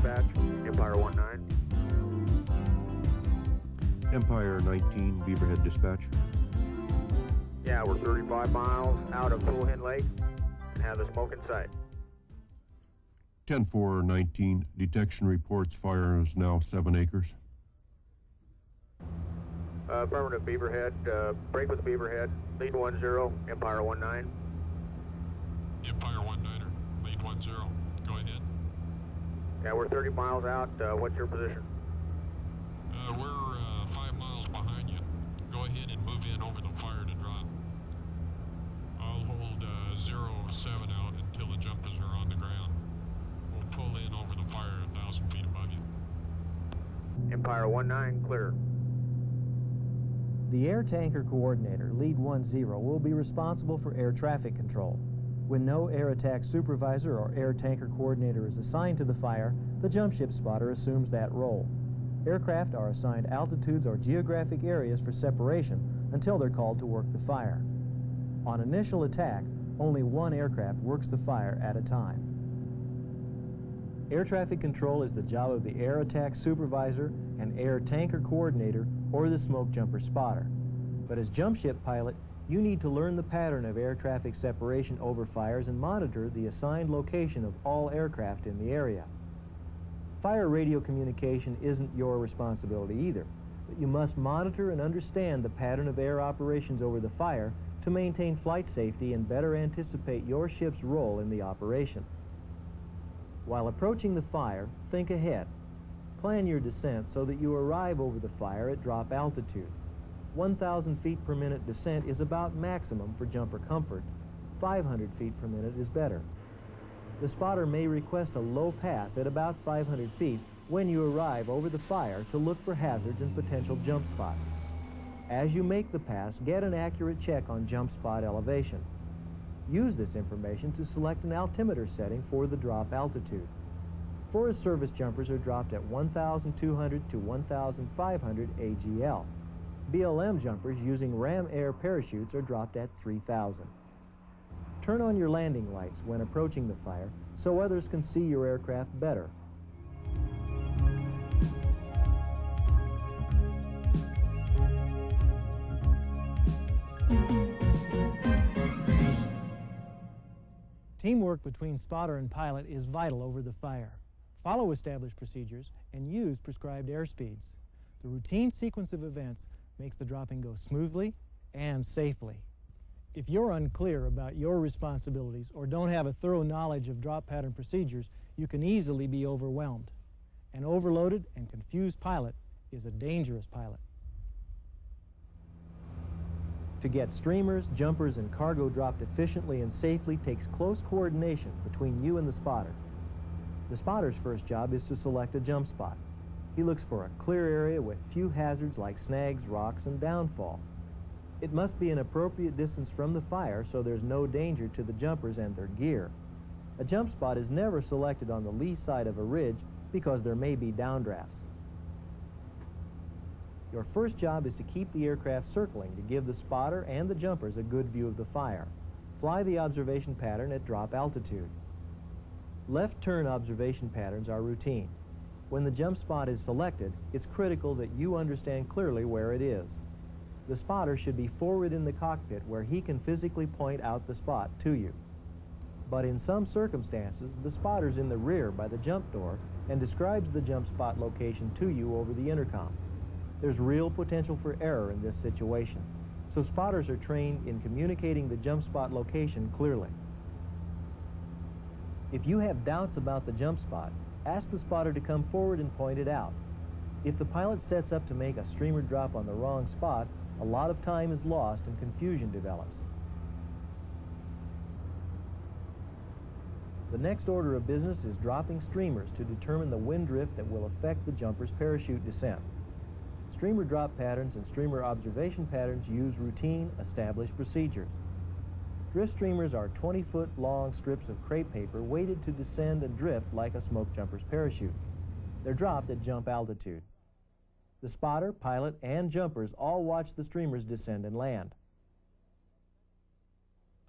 dispatch, Empire 19. Empire 19, Beaverhead dispatch. Yeah, we're 35 miles out of Bullhen Lake and have the smoke in sight. 10-4-19, detection reports fire is now 7 acres. Affirmative Beaverhead, break with Beaverhead, lead 10, Empire 19. Empire 19er, lead 10, go ahead. Yeah, we're 30 miles out, what's your position? We're 5 miles behind you. Go ahead and move in over the fire to drop. I'll hold 07 out until the jumpers are on the ground. We'll pull in over the fire 1,000 feet above you. Empire 19, clear. The air tanker coordinator, lead 10, will be responsible for air traffic control. When no air attack supervisor or air tanker coordinator is assigned to the fire, the jump ship spotter assumes that role. Aircraft are assigned altitudes or geographic areas for separation until they're called to work the fire. On initial attack, only one aircraft works the fire at a time. Air traffic control is the job of the air attack supervisor and air tanker coordinator or the smoke jumper spotter. But as jump ship pilot, you need to learn the pattern of air traffic separation over fires and monitor the assigned location of all aircraft in the area. Fire radio communication isn't your responsibility either, but you must monitor and understand the pattern of air operations over the fire to maintain flight safety and better anticipate your ship's role in the operation. While approaching the fire, think ahead. Plan your descent so that you arrive over the fire at drop altitude. 1,000 feet per minute descent is about maximum for jumper comfort. 500 feet per minute is better. The spotter may request a low pass at about 500 feet when you arrive over the fire to look for hazards and potential jump spots. As you make the pass, get an accurate check on jump spot elevation. Use this information to select an altimeter setting for the drop altitude. Forest Service jumpers are dropped at 1,200 to 1,500 AGL. BLM jumpers using Ram Air parachutes are dropped at 3,000. Turn on your landing lights when approaching the fire so others can see your aircraft better. Teamwork between spotter and pilot is vital over the fire. Follow established procedures and use prescribed airspeeds. The routine sequence of events makes the dropping go smoothly and safely. If you're unclear about your responsibilities or don't have a thorough knowledge of drop pattern procedures, you can easily be overwhelmed. An overloaded and confused pilot is a dangerous pilot. To get streamers, jumpers, and cargo dropped efficiently and safely takes close coordination between you and the spotter. The spotter's first job is to select a jump spot. He looks for a clear area with few hazards like snags, rocks, and downfall. It must be an appropriate distance from the fire so there's no danger to the jumpers and their gear. A jump spot is never selected on the lee side of a ridge because there may be downdrafts. Your first job is to keep the aircraft circling to give the spotter and the jumpers a good view of the fire. Fly the observation pattern at drop altitude. Left turn observation patterns are routine. When the jump spot is selected, it's critical that you understand clearly where it is. The spotter should be forward in the cockpit where he can physically point out the spot to you. But in some circumstances, the spotter's in the rear by the jump door and describes the jump spot location to you over the intercom. There's real potential for error in this situation, so spotters are trained in communicating the jump spot location clearly. If you have doubts about the jump spot, ask the spotter to come forward and point it out. If the pilot sets up to make a streamer drop on the wrong spot, a lot of time is lost and confusion develops. The next order of business is dropping streamers to determine the wind drift that will affect the jumper's parachute descent. Streamer drop patterns and streamer observation patterns use routine, established procedures. Drift streamers are 20-foot long strips of crepe paper weighted to descend and drift like a smoke jumper's parachute. They're dropped at jump altitude. The spotter, pilot, and jumpers all watch the streamers descend and land.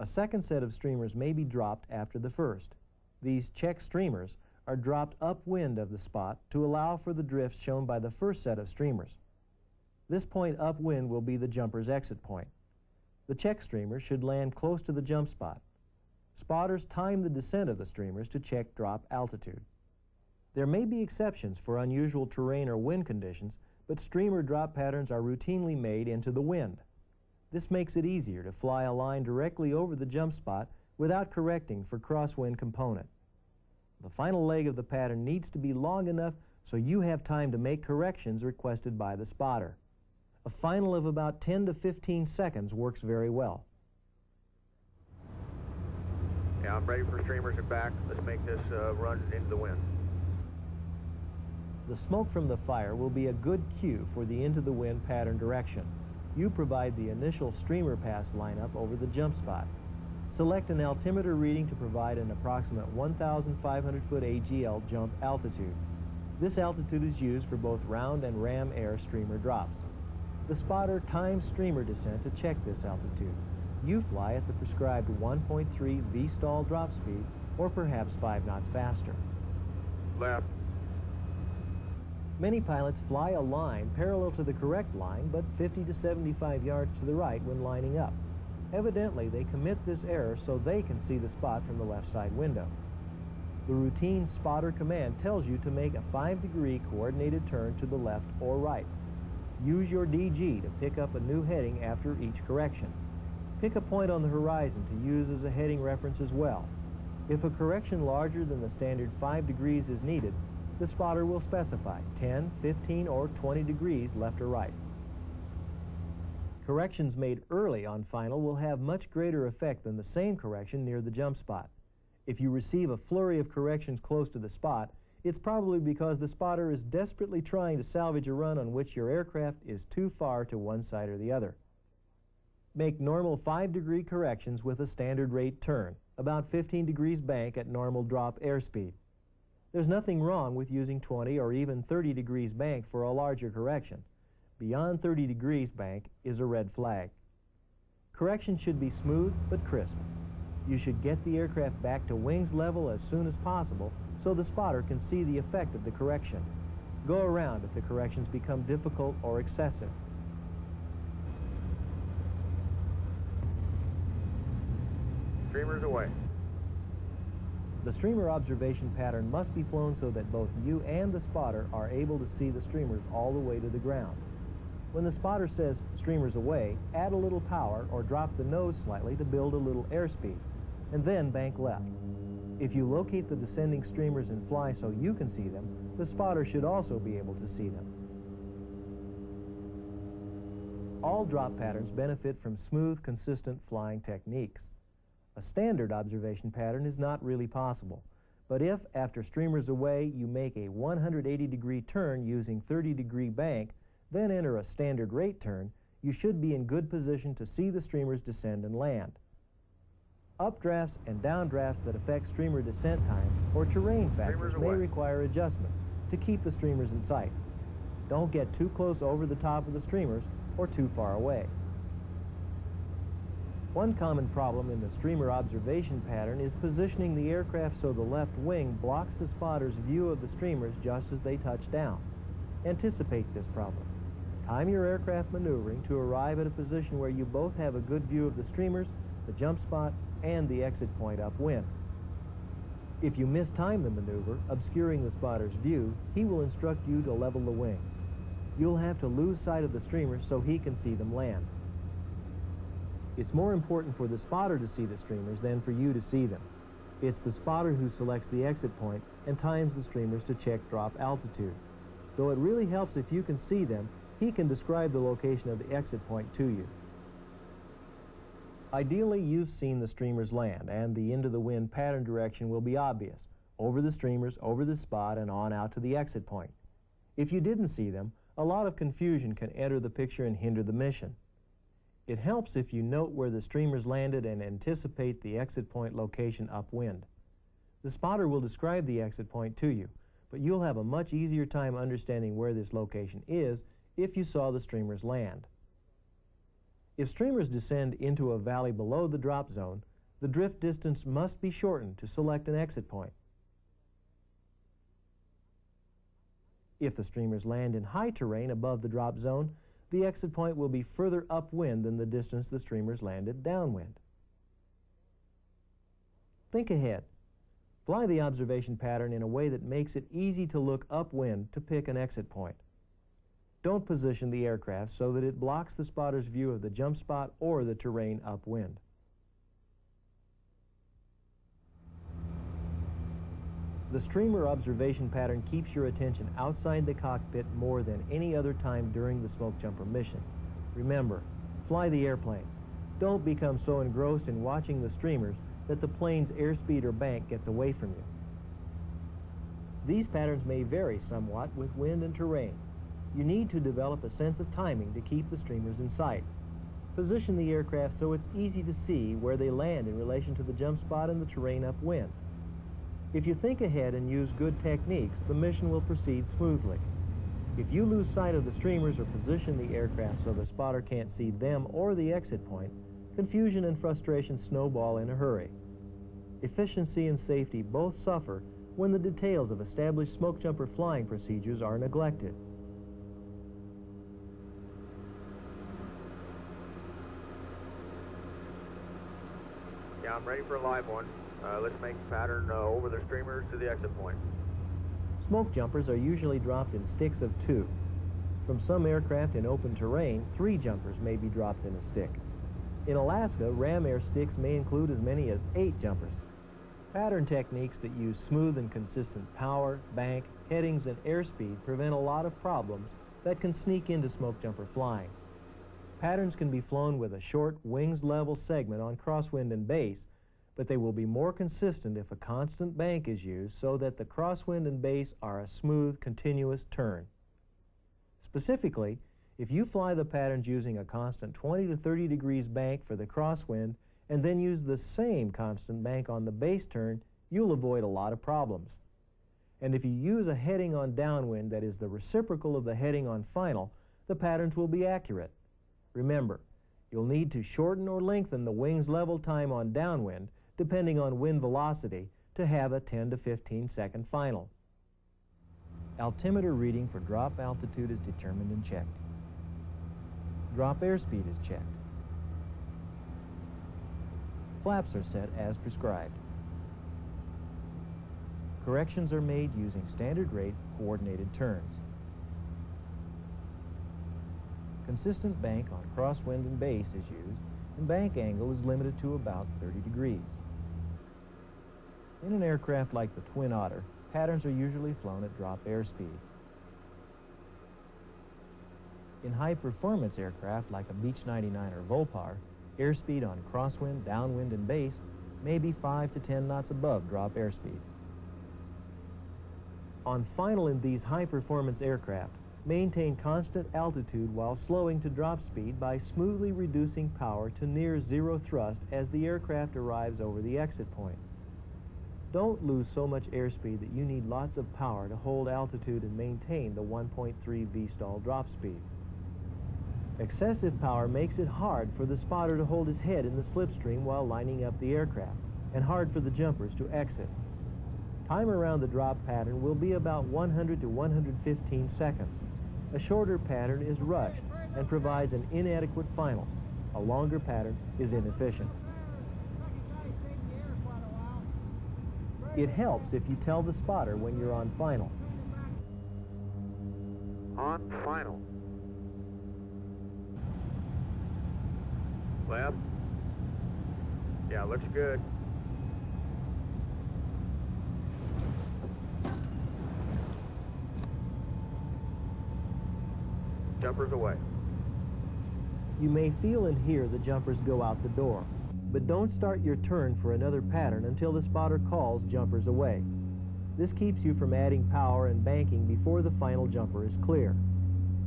A second set of streamers may be dropped after the first. These check streamers are dropped upwind of the spot to allow for the drifts shown by the first set of streamers. This point upwind will be the jumper's exit point. The check streamers should land close to the jump spot. Spotters time the descent of the streamers to check drop altitude. There may be exceptions for unusual terrain or wind conditions, but streamer drop patterns are routinely made into the wind. This makes it easier to fly a line directly over the jump spot without correcting for crosswind component. The final leg of the pattern needs to be long enough so you have time to make corrections requested by the spotter. A final of about 10 to 15 seconds works very well. Yeah, I'm ready for streamers and back. Let's make this run into the wind. The smoke from the fire will be a good cue for the into the wind pattern direction. You provide the initial streamer pass lineup over the jump spot. Select an altimeter reading to provide an approximate 1,500 foot AGL jump altitude. This altitude is used for both round and ram air streamer drops. The spotter times streamer descent to check this altitude. You fly at the prescribed 1.3 V-stall drop speed, or perhaps 5 knots faster. Left. Many pilots fly a line parallel to the correct line, but 50 to 75 yards to the right when lining up. Evidently, they commit this error so they can see the spot from the left side window. The routine spotter command tells you to make a 5-degree coordinated turn to the left or right. Use your DG to pick up a new heading after each correction. Pick a point on the horizon to use as a heading reference as well. If a correction larger than the standard 5 degrees is needed, the spotter will specify 10, 15, or 20 degrees left or right. Corrections made early on final will have much greater effect than the same correction near the jump spot. If you receive a flurry of corrections close to the spot, it's probably because the spotter is desperately trying to salvage a run on which your aircraft is too far to one side or the other. Make normal 5-degree corrections with a standard rate turn, about 15 degrees bank at normal drop airspeed. There's nothing wrong with using 20 or even 30 degrees bank for a larger correction. Beyond 30 degrees bank is a red flag. Correction should be smooth but crisp. You should get the aircraft back to wings level as soon as possible so the spotter can see the effect of the correction. Go around if the corrections become difficult or excessive. Streamers away. The streamer observation pattern must be flown so that both you and the spotter are able to see the streamers all the way to the ground. When the spotter says streamers away, add a little power or drop the nose slightly to build a little airspeed, and then bank left. If you locate the descending streamers and fly so you can see them, the spotter should also be able to see them. All drop patterns benefit from smooth, consistent flying techniques. A standard observation pattern is not really possible, but if, after streamers away, you make a 180-degree turn using 30-degree bank, then enter a standard rate turn, you should be in good position to see the streamers descend and land. Updrafts and downdrafts that affect streamer descent time or terrain factors may require adjustments to keep the streamers in sight. Don't get too close over the top of the streamers or too far away. One common problem in the streamer observation pattern is positioning the aircraft so the left wing blocks the spotter's view of the streamers just as they touch down. Anticipate this problem. Time your aircraft maneuvering to arrive at a position where you both have a good view of the streamers, the jump spot, and the exit point upwind. If you mistime the maneuver, obscuring the spotter's view, he will instruct you to level the wings. You'll have to lose sight of the streamers so he can see them land. It's more important for the spotter to see the streamers than for you to see them. It's the spotter who selects the exit point and times the streamers to check drop altitude. Though it really helps if you can see them, he can describe the location of the exit point to you. Ideally, you've seen the streamers land, and the into the wind pattern direction will be obvious, over the streamers, over the spot, and on out to the exit point. If you didn't see them, a lot of confusion can enter the picture and hinder the mission. It helps if you note where the streamers landed and anticipate the exit point location upwind. The spotter will describe the exit point to you, but you'll have a much easier time understanding where this location is if you saw the streamers land. If streamers descend into a valley below the drop zone, the drift distance must be shortened to select an exit point. If the streamers land in high terrain above the drop zone, the exit point will be further upwind than the distance the streamers landed downwind. Think ahead. Fly the observation pattern in a way that makes it easy to look upwind to pick an exit point. Don't position the aircraft so that it blocks the spotter's view of the jump spot or the terrain upwind. The streamer observation pattern keeps your attention outside the cockpit more than any other time during the Smokejumper mission. Remember, fly the airplane. Don't become so engrossed in watching the streamers that the plane's airspeed or bank gets away from you. These patterns may vary somewhat with wind and terrain. You need to develop a sense of timing to keep the streamers in sight. Position the aircraft so it's easy to see where they land in relation to the jump spot and the terrain upwind. If you think ahead and use good techniques, the mission will proceed smoothly. If you lose sight of the streamers or position the aircraft so the spotter can't see them or the exit point, confusion and frustration snowball in a hurry. Efficiency and safety both suffer when the details of established Smokejumper flying procedures are neglected. Yeah, I'm ready for a live one. Let's make the pattern over the streamers to the exit point. Smokejumpers are usually dropped in sticks of 2. From some aircraft in open terrain, 3 jumpers may be dropped in a stick. In Alaska, ram air sticks may include as many as 8 jumpers. Pattern techniques that use smooth and consistent power, bank, headings, and airspeed prevent a lot of problems that can sneak into Smokejumper flying. Patterns can be flown with a short, wings-level segment on crosswind and base, but they will be more consistent if a constant bank is used so that the crosswind and base are a smooth, continuous turn. Specifically, if you fly the patterns using a constant 20 to 30 degrees bank for the crosswind and then use the same constant bank on the base turn, you'll avoid a lot of problems. And if you use a heading on downwind that is the reciprocal of the heading on final, the patterns will be accurate. Remember, you'll need to shorten or lengthen the wings level time on downwind depending on wind velocity to have a 10 to 15 second final. Altimeter reading for drop altitude is determined and checked. Drop airspeed is checked. Flaps are set as prescribed. Corrections are made using standard rate coordinated turns. Consistent bank on crosswind and base is used, and bank angle is limited to about 30 degrees. In an aircraft like the Twin Otter, patterns are usually flown at drop airspeed. In high-performance aircraft like a Beech 99 or Volpar, airspeed on crosswind, downwind, and base may be 5 to 10 knots above drop airspeed. On final in these high-performance aircraft, maintain constant altitude while slowing to drop speed by smoothly reducing power to near zero thrust as the aircraft arrives over the exit point. Don't lose so much airspeed that you need lots of power to hold altitude and maintain the 1.3 Vstall drop speed. Excessive power makes it hard for the spotter to hold his head in the slipstream while lining up the aircraft, and hard for the jumpers to exit. Time around the drop pattern will be about 100 to 115 seconds. A shorter pattern is rushed and provides an inadequate final. A longer pattern is inefficient. It helps if you tell the spotter when you're on final. On final. Left. Yeah, looks good. Jumpers away. You may feel and hear the jumpers go out the door, but don't start your turn for another pattern until the spotter calls jumpers away. This keeps you from adding power and banking before the final jumper is clear.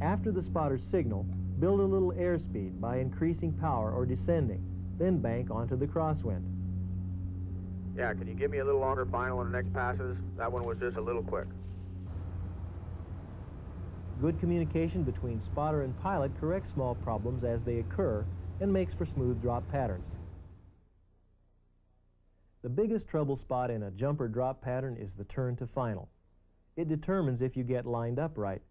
After the spotter's signal, build a little airspeed by increasing power or descending, then bank onto the crosswind. Yeah, can you give me a little longer final on the next passes? That one was just a little quick. Good communication between spotter and pilot corrects small problems as they occur and makes for smooth drop patterns. The biggest trouble spot in a jumper drop pattern is the turn to final. It determines if you get lined up right.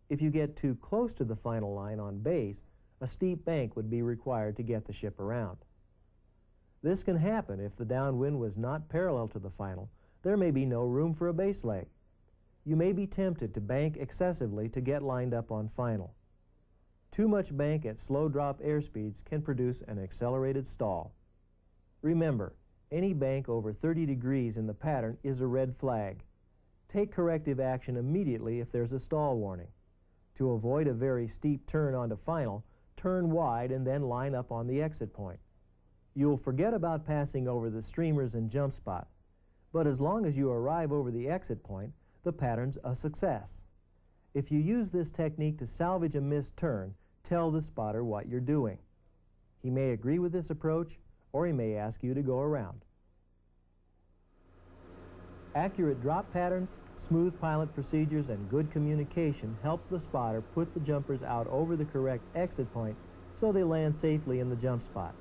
If you get too close to the final line on base, a steep bank would be required to get the ship around. This can happen if the downwind was not parallel to the final. There may be no room for a base leg. You may be tempted to bank excessively to get lined up on final. Too much bank at slow drop airspeeds can produce an accelerated stall. Remember, any bank over 30 degrees in the pattern is a red flag. Take corrective action immediately if there's a stall warning. To avoid a very steep turn onto final, turn wide and then line up on the exit point. You'll forget about passing over the streamers and jump spot, but as long as you arrive over the exit point, the pattern's a success. If you use this technique to salvage a missed turn, tell the spotter what you're doing. He may agree with this approach, or he may ask you to go around. Accurate drop patterns, smooth pilot procedures, and good communication help the spotter put the jumpers out over the correct exit point so they land safely in the jump spot.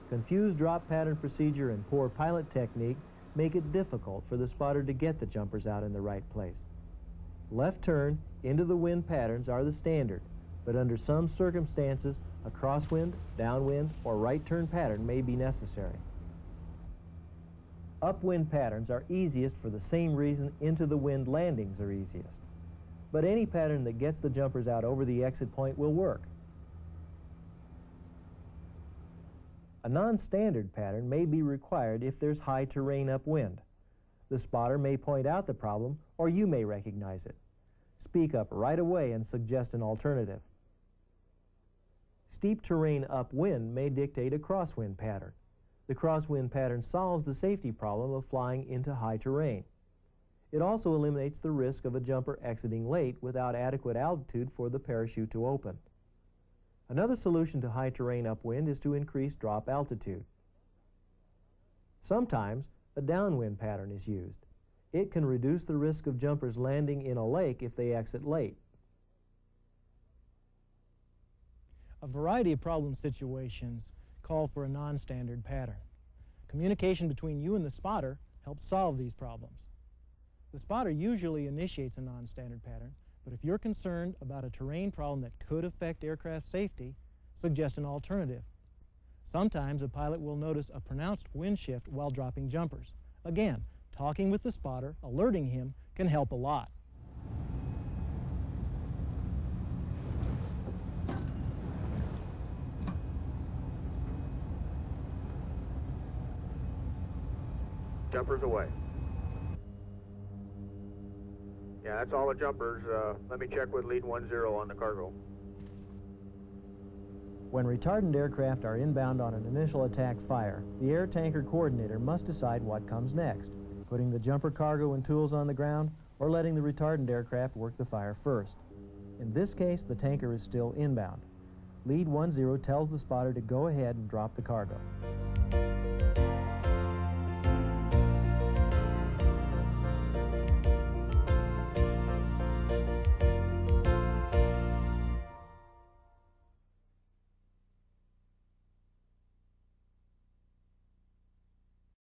Confused drop pattern procedure and poor pilot technique make it difficult for the spotter to get the jumpers out in the right place. Left turn, into the wind patterns are the standard, but under some circumstances, a crosswind, downwind, or right turn pattern may be necessary. Upwind patterns are easiest for the same reason into the wind landings are easiest. But any pattern that gets the jumpers out over the exit point will work. A non-standard pattern may be required if there's high terrain upwind. The spotter may point out the problem, or you may recognize it. Speak up right away and suggest an alternative. Steep terrain upwind may dictate a crosswind pattern. The crosswind pattern solves the safety problem of flying into high terrain. It also eliminates the risk of a jumper exiting late without adequate altitude for the parachute to open. Another solution to high terrain upwind is to increase drop altitude. Sometimes a downwind pattern is used. It can reduce the risk of jumpers landing in a lake if they exit late. A variety of problem situations call for a non-standard pattern. Communication between you and the spotter helps solve these problems. The spotter usually initiates a non-standard pattern, but if you're concerned about a terrain problem that could affect aircraft safety, suggest an alternative. Sometimes a pilot will notice a pronounced wind shift while dropping jumpers. Again, talking with the spotter, alerting him, can help a lot. Jumpers away. Yeah, that's all the jumpers. Let me check with lead 10 on the cargo. When retardant aircraft are inbound on an initial attack fire, the air tanker coordinator must decide what comes next, putting the jumper cargo and tools on the ground or letting the retardant aircraft work the fire first. In this case, the tanker is still inbound. Lead 10 tells the spotter to go ahead and drop the cargo.